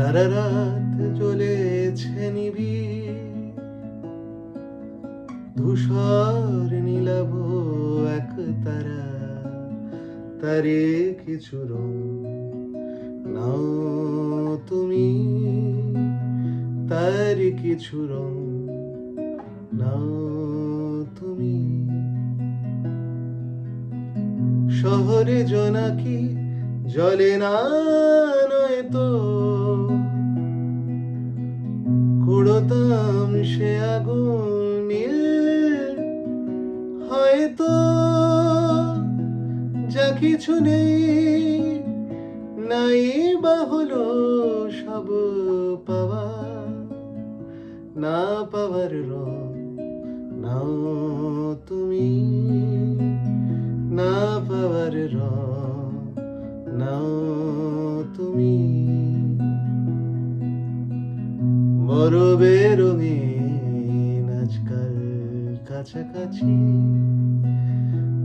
সারা রাত জ্বলেছে নিবিড়, ধূসর নীলাভ এক তারা, তারে কিছু রং নাও তুমি, তার কিছু রং নাও তুমি। শহরে জোনাকি জ্বলে না নয়তো, কুড়োতাম সে আগুন নীল হয়তো। যা কিছু নেই নাই বা হলো সব পাওয়া, না পাওয়ার রং নাও তুমি, না পাওয়ার রং নাও তুমি। বড় বেরঙিন আজকাল কাছাকাছি,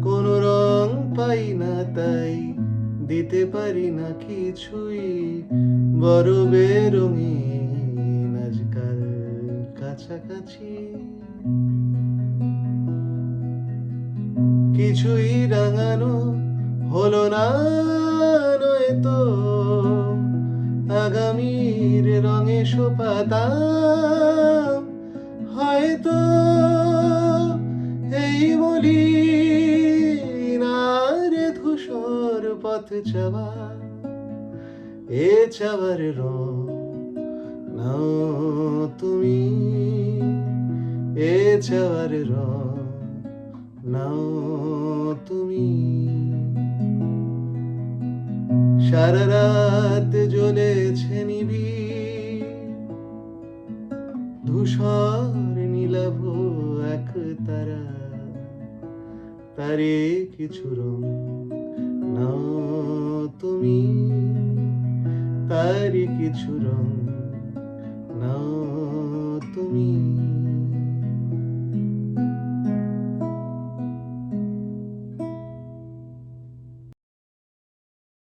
কোন রং পাই না তাই দিতে পারি না কিছুই। বড় বেরঙিন আজকাল কাছাকাছি, কিছুই রাঙানো হলো না নয়তো, আগামীর রঙে শোপাতাম হয়তো। এই বলি না রে ধূসর পথ চাওয়া, এ চাওয়ার রং নাও তুমি, এ চাওয়ার রং নাও তুমি। সারা রাত জ্বলেছে নিবিড়, ধূসর নীলাভ এক তারা, তারে কিছু রং নাও তুমি, তার কিছু রং নাও